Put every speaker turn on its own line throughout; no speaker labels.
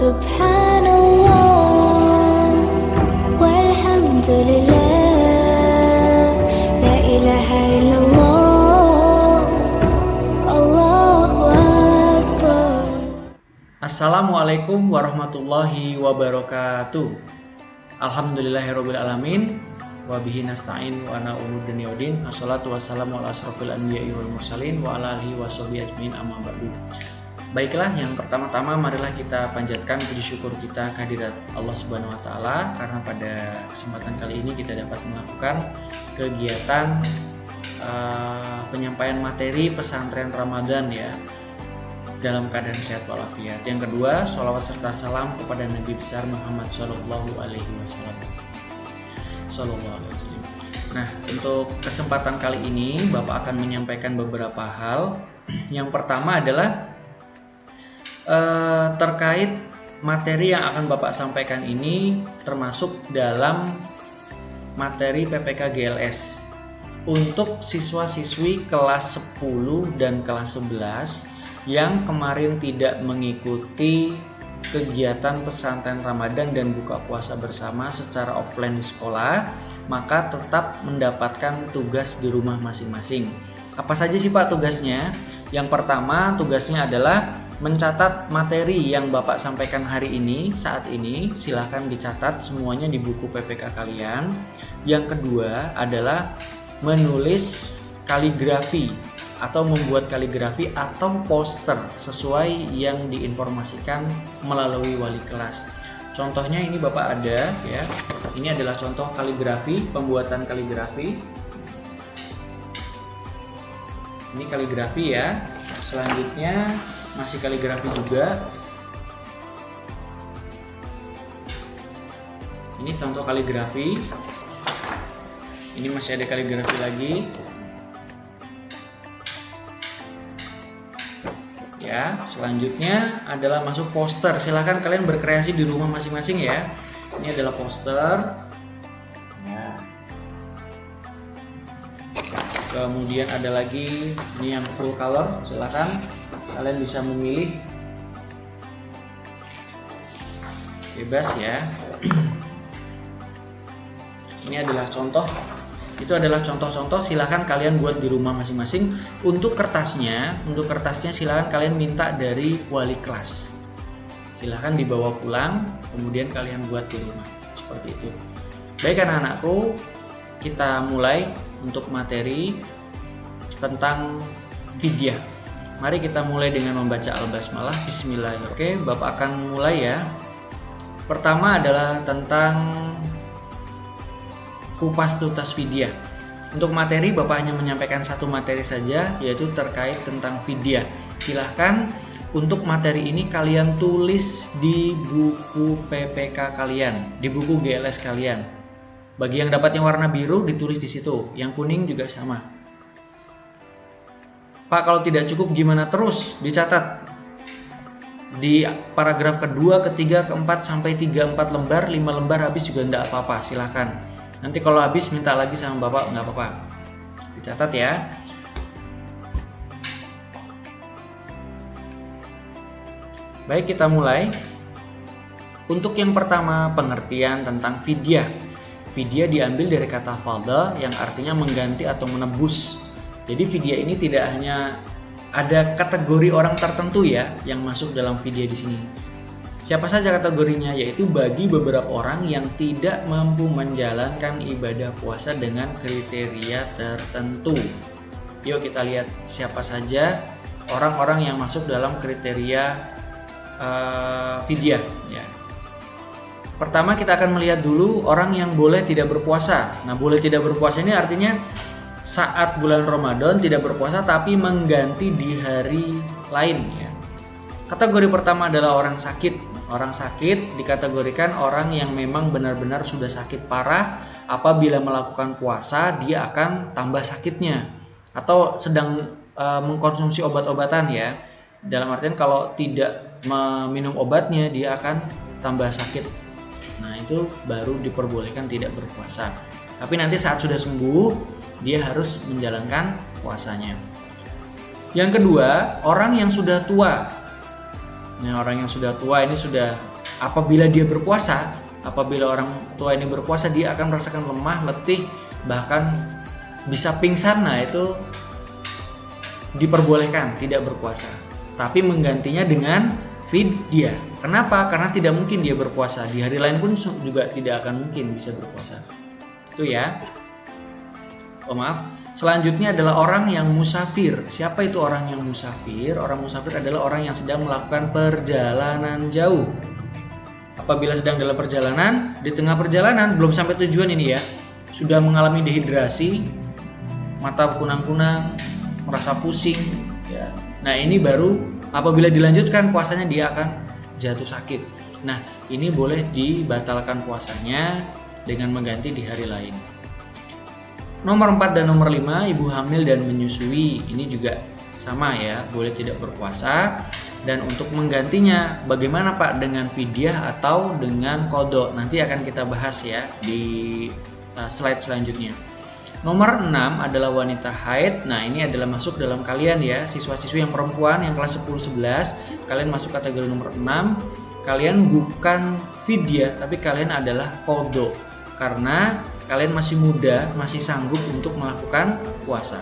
Subhanallah walhamdulillah, la ilaha illallah, Allahu Akbar.
Assalamualaikum warahmatullahi wabarakatuh. Alhamdulillahirabbil alamin wa bihi nasta'in wa ana umuddin yaudin. Assalatu wassalamu ala asrofil anbiya'i wal mursalin wa ala alihi washabihi ajmain, amma ba'du. Baiklah, yang pertama-tama marilah kita panjatkan puji syukur kita kehadirat Allah Subhanahu wa taala karena pada kesempatan kali ini kita dapat melakukan kegiatan penyampaian materi pesantren Ramadan ya, dalam keadaan sehat walafiat. Yang kedua, sholawat serta salam kepada Nabi besar Muhammad Sallallahu Alaihi Wasallam. Nah, untuk kesempatan kali ini Bapak akan menyampaikan beberapa hal. Yang pertama adalah terkait materi yang akan Bapak sampaikan ini termasuk dalam materi PPK GLS untuk siswa-siswi kelas 10 dan kelas 11 yang kemarin tidak mengikuti kegiatan pesantren Ramadan dan buka puasa bersama secara offline di sekolah, maka tetap mendapatkan tugas di rumah masing-masing. Apa saja sih Pak tugasnya? Yang pertama, tugasnya adalah mencatat materi yang Bapak sampaikan hari ini, saat ini. Silahkan dicatat semuanya di buku PPK kalian. Yang kedua adalah menulis kaligrafi atau membuat kaligrafi atau poster sesuai yang diinformasikan melalui wali kelas. Contohnya ini Bapak ada ya. Ini adalah contoh kaligrafi, pembuatan kaligrafi. Ini kaligrafi ya. Selanjutnya masih kaligrafi juga. Ini contoh kaligrafi. Ini masih ada kaligrafi lagi. Ya, selanjutnya adalah masuk poster. Silahkan kalian berkreasi di rumah masing-masing ya. Ini adalah poster. Ya. Kemudian ada lagi ini yang full color. Silahkan kalian bisa memilih bebas ya. Ini adalah contoh. Itu adalah contoh-contoh, silahkan kalian buat di rumah masing-masing. Untuk kertasnya silahkan kalian minta dari wali kelas. Silahkan dibawa pulang, kemudian kalian buat di rumah. Seperti itu. Baik anak-anakku, kita mulai untuk materi tentang fidyah. Mari kita mulai dengan membaca Al-Basmalah. Bismillahirrahmanirrahim. Oke, Bapak akan mulai ya. Pertama adalah tentang kupas tuntas fidyah. Untuk materi Bapak hanya menyampaikan satu materi saja, yaitu terkait tentang fidyah. Silahkan untuk materi ini kalian tulis di buku PPK kalian, di buku GLS kalian. Bagi yang dapatnya warna biru ditulis di situ, yang kuning juga sama. Pak, kalau tidak cukup gimana? Terus dicatat di paragraf kedua, ketiga, keempat sampai 3-4 lembar, 5 lembar habis juga tidak apa-apa, silahkan. Nanti kalau habis minta lagi sama Bapak, nggak apa-apa. Dicatat ya. Baik, kita mulai. Untuk yang pertama, pengertian tentang fidyah. Fidyah diambil dari kata fadha yang artinya mengganti atau menebus. Jadi fidyah ini tidak hanya ada kategori orang tertentu ya yang masuk dalam fidyah di sini. Siapa saja kategorinya? Yaitu bagi beberapa orang yang tidak mampu menjalankan ibadah puasa dengan kriteria tertentu. Yuk kita lihat siapa saja orang-orang yang masuk dalam kriteria fidyah ya. Pertama kita akan melihat dulu orang yang boleh tidak berpuasa. Nah, boleh tidak berpuasa ini artinya saat bulan Ramadan tidak berpuasa tapi mengganti di hari lain ya. Kategori pertama adalah orang sakit. Orang sakit dikategorikan orang yang memang benar-benar sudah sakit parah. Apabila melakukan puasa dia akan tambah sakitnya. Atau sedang mengkonsumsi obat-obatan ya. Dalam artian kalau tidak meminum obatnya dia akan tambah sakit. Nah itu baru diperbolehkan tidak berpuasa. Tapi nanti saat sudah sembuh dia harus menjalankan puasanya. Yang kedua, orang yang sudah tua. Nah, orang yang sudah tua ini sudah apabila dia berpuasa, apabila orang tua ini berpuasa, dia akan merasakan lemah, letih, bahkan bisa pingsan. Nah, itu diperbolehkan tidak berpuasa, tapi menggantinya dengan fidyah. Kenapa? Karena tidak mungkin dia berpuasa, di hari lain pun juga tidak akan mungkin bisa berpuasa. Itu ya. Oh maaf. Selanjutnya adalah orang yang musafir. Siapa itu orang yang musafir? Orang musafir adalah orang yang sedang melakukan perjalanan jauh. Apabila sedang dalam perjalanan, di tengah perjalanan belum sampai tujuan ini ya, sudah mengalami dehidrasi, mata kunang-kunang, merasa pusing ya. Nah, ini baru apabila dilanjutkan puasanya dia akan jatuh sakit. Nah, ini boleh dibatalkan puasanya dengan mengganti di hari lain. Nomor 4 dan nomor 5, ibu hamil dan menyusui. Ini juga sama ya, boleh tidak berpuasa. Dan untuk menggantinya bagaimana Pak, dengan fidyah atau dengan qadha? Nanti akan kita bahas ya di slide selanjutnya. Nomor 6 adalah wanita haid. Nah, ini adalah masuk dalam kalian ya, siswa-siswi yang perempuan yang kelas 10-11. Kalian masuk kategori nomor 6. Kalian bukan fidyah, tapi kalian adalah qadha. Karena kalian masih muda, masih sanggup untuk melakukan puasa.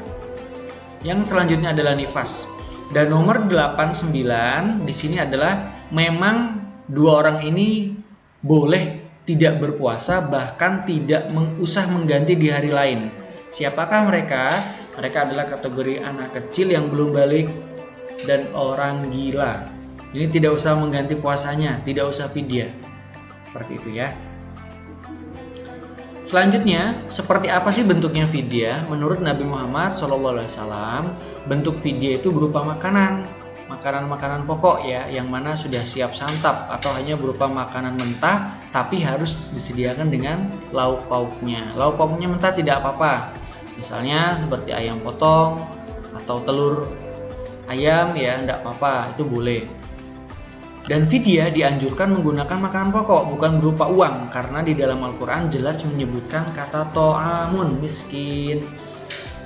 Yang selanjutnya adalah nifas. Dan nomor 8-9 di sini adalah memang dua orang ini boleh tidak berpuasa, bahkan tidak usah mengganti di hari lain. Siapakah mereka? Mereka adalah kategori anak kecil yang belum balik dan orang gila. Ini tidak usah mengganti puasanya, tidak usah fidyah. Seperti itu ya. Selanjutnya, seperti apa sih bentuknya fidyah? Menurut Nabi Muhammad SAW, bentuk fidyah itu berupa makanan pokok ya, yang mana sudah siap santap, atau hanya berupa makanan mentah, tapi harus disediakan dengan lauk pauknya. Lauk pauknya mentah tidak apa-apa, misalnya seperti ayam potong atau telur ayam ya, tidak apa-apa, itu boleh. Dan fidyah dianjurkan menggunakan makanan pokok, bukan berupa uang, karena di dalam Al-Quran jelas menyebutkan kata to'amun, miskin.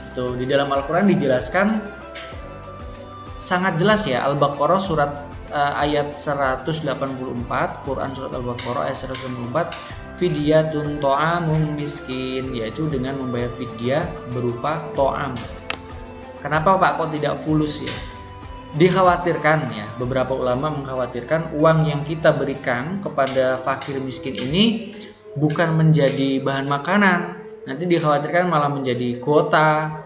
Itu di dalam Al-Quran dijelaskan sangat jelas ya. Al-Baqarah surat ayat 184, Quran surat Al-Baqarah ayat 184, fidyatun to'amun miskin, yaitu dengan membayar fidyah berupa to'am. Kenapa Pak kok tidak fulus ya? Dikhawatirkan ya, beberapa ulama mengkhawatirkan uang yang kita berikan kepada fakir miskin ini bukan menjadi bahan makanan, nanti dikhawatirkan malah menjadi kuota,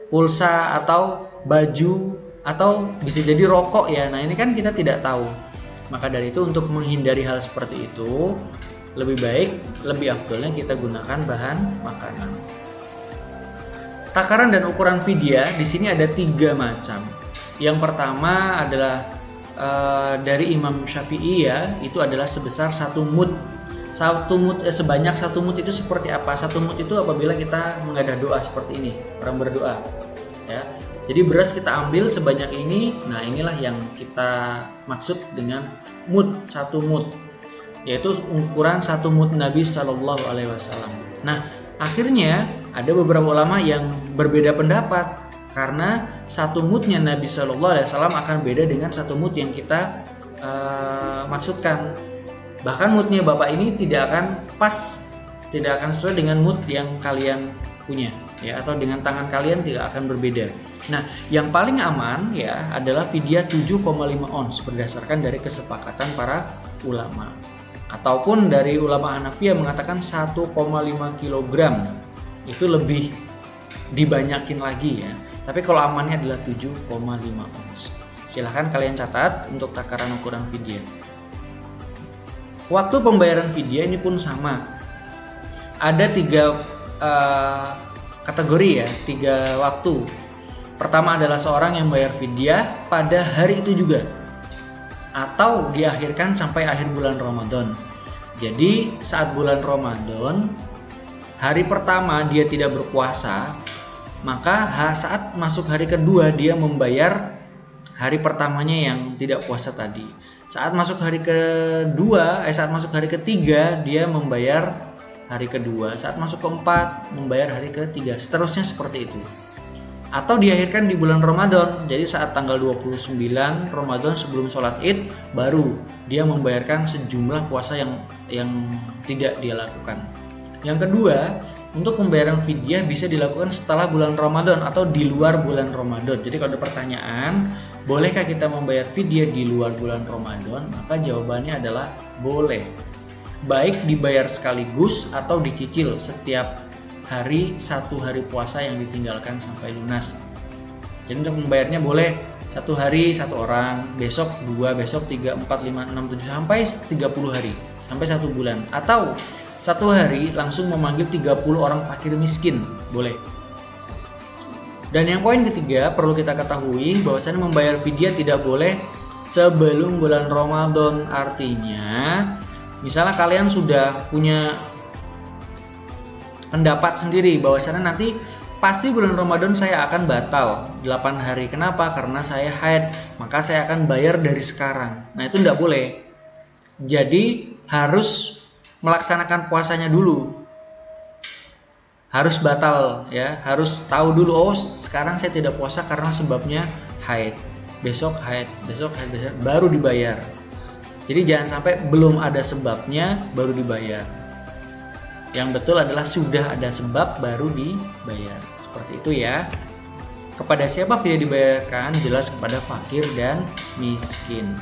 pulsa, atau baju, atau bisa jadi rokok ya. Nah, ini kan kita tidak tahu. Maka dari itu, untuk menghindari hal seperti itu, lebih baik, lebih afdolnya kita gunakan bahan makanan. Takaran dan ukuran fidyah di sini ada 3 macam. Yang pertama adalah dari Imam Syafi'i ya, itu adalah sebesar 1 mud. Sebanyak 1 mud itu seperti apa? 1 mud itu apabila kita mengadah doa seperti ini, orang berdoa ya. Jadi beras kita ambil sebanyak ini. Nah, inilah yang kita maksud dengan mud, 1 mud, yaitu ukuran 1 mud Nabi Shallallahu Alaihi Wasallam. Nah, akhirnya ada beberapa ulama yang berbeda pendapat, karena 1 mudnya Nabi Shallallahu Alaihi Wasallam akan beda dengan 1 mud yang kita maksudkan. Bahkan mudnya Bapak ini tidak akan pas, tidak akan sesuai dengan mud yang kalian punya ya, atau dengan tangan kalian tidak akan berbeda. Nah, yang paling aman ya adalah fidyah 7,5 ons berdasarkan dari kesepakatan para ulama. Ataupun dari ulama Hanafiyah mengatakan 1,5 kg. Itu lebih dibanyakin lagi ya. Tapi kalau amannya adalah 7,5 ons. Silahkan kalian catat untuk takaran ukuran fidyah. Waktu pembayaran fidyah ini pun sama. Ada 3 kategori ya, 3 waktu. Pertama adalah seorang yang bayar fidyah pada hari itu juga, atau diakhirkan sampai akhir bulan Ramadan. Jadi saat bulan Ramadan, hari pertama dia tidak berpuasa, maka saat masuk hari kedua dia membayar hari pertamanya yang tidak puasa tadi. Saat masuk hari ketiga dia membayar hari kedua. Saat masuk keempat membayar hari ketiga. Seterusnya seperti itu. atau diakhirkan di bulan Ramadan. Jadi saat tanggal 29 Ramadan sebelum sholat Id baru dia membayarkan sejumlah puasa yang tidak dia lakukan. Yang kedua, untuk pembayaran fidyah bisa dilakukan setelah bulan Ramadan atau di luar bulan Ramadan. Jadi kalau ada pertanyaan, bolehkah kita membayar fidyah di luar bulan Ramadan? Maka jawabannya adalah boleh. Baik dibayar sekaligus atau dicicil setiap hari, 1 hari puasa yang ditinggalkan sampai lunas. Jadi untuk membayarnya boleh 1 hari 1 orang, besok 2, besok 3, 4, 5, 6, 7 sampai 30 hari, sampai 1 bulan. Atau 1 hari langsung memanggil 30 orang fakir miskin, boleh. Dan yang poin ketiga perlu kita ketahui bahwasanya membayar fidyah tidak boleh sebelum bulan Ramadan. Artinya, misalnya kalian sudah punya pendapat sendiri bahwasanya nanti pasti bulan Ramadan saya akan batal 8 hari. Kenapa? Karena saya haid, maka saya akan bayar dari sekarang. Nah, itu tidak boleh. Jadi harus melaksanakan puasanya dulu. Harus batal ya, harus tahu dulu, oh sekarang saya tidak puasa karena sebabnya haid. Besok haid, besok baru dibayar. Jadi jangan sampai belum ada sebabnya baru dibayar. Yang betul adalah sudah ada sebab baru dibayar. Seperti itu ya. Kepada siapa fidyah dibayarkan? Jelas kepada fakir dan miskin.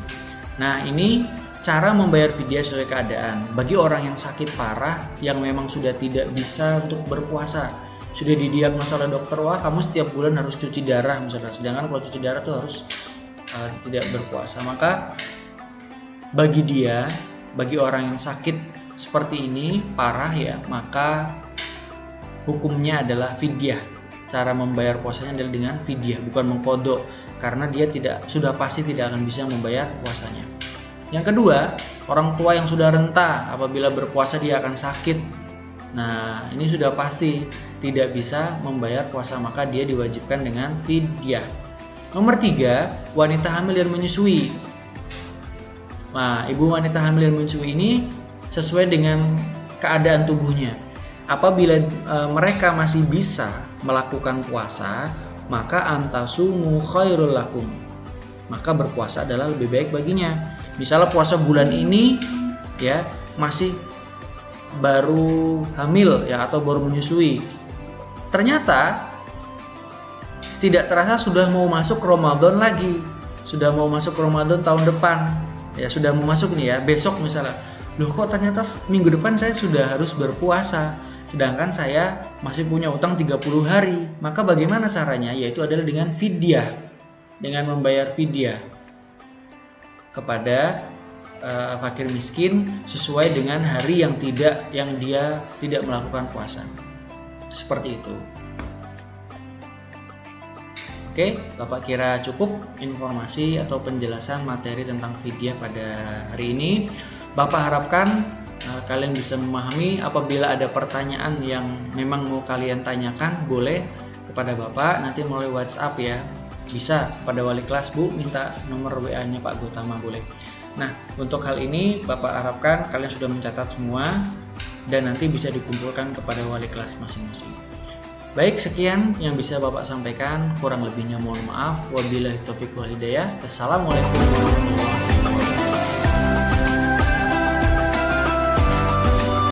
Nah, ini cara membayar fidyah sesuai keadaan. Bagi orang yang sakit parah, yang memang sudah tidak bisa untuk berpuasa, sudah didiagnosa oleh dokter, wah kamu setiap bulan harus cuci darah misalnya. Sedangkan kalau cuci darah tuh harus tidak berpuasa. Maka bagi orang yang sakit seperti ini parah ya, maka hukumnya adalah fidyah. Cara membayar puasanya adalah dengan fidyah, bukan mengkodok, karena dia sudah pasti tidak akan bisa membayar puasanya. Yang kedua, orang tua yang sudah renta, apabila berpuasa dia akan sakit. Nah, ini sudah pasti tidak bisa membayar puasa, maka dia diwajibkan dengan fidyah. Nomor 3, wanita hamil dan menyusui. Nah, ibu wanita hamil dan menyusui ini sesuai dengan keadaan tubuhnya. Apabila mereka masih bisa melakukan puasa, maka antasumu khairul lakum. Maka berpuasa adalah lebih baik baginya. Misalnya puasa bulan ini ya masih baru hamil ya atau baru menyusui. Ternyata tidak terasa sudah mau masuk Ramadan lagi. Sudah mau masuk Ramadan tahun depan. Ya sudah mau masuk nih ya, besok misalnya. Loh kok ternyata minggu depan saya sudah harus berpuasa, sedangkan saya masih punya utang 30 hari. Maka bagaimana caranya? Yaitu adalah dengan fidyah, dengan membayar fidyah kepada fakir miskin sesuai dengan hari yang dia tidak melakukan puasa. Seperti itu. Oke, Bapak kira cukup informasi atau penjelasan materi tentang fidyah pada hari ini. Bapak harapkan kalian bisa memahami. Apabila ada pertanyaan yang memang mau kalian tanyakan, boleh kepada Bapak nanti melalui WhatsApp ya. Bisa kepada wali kelas, Bu, minta nomor WA-nya Pak Gotama, boleh. Nah, untuk hal ini Bapak harapkan kalian sudah mencatat semua dan nanti bisa dikumpulkan kepada wali kelas masing-masing. Baik, sekian yang bisa Bapak sampaikan. Kurang lebihnya mohon maaf. Wabillahi taufiq wal hidayah. Wassalamualaikum warahmatullahi wabarakatuh.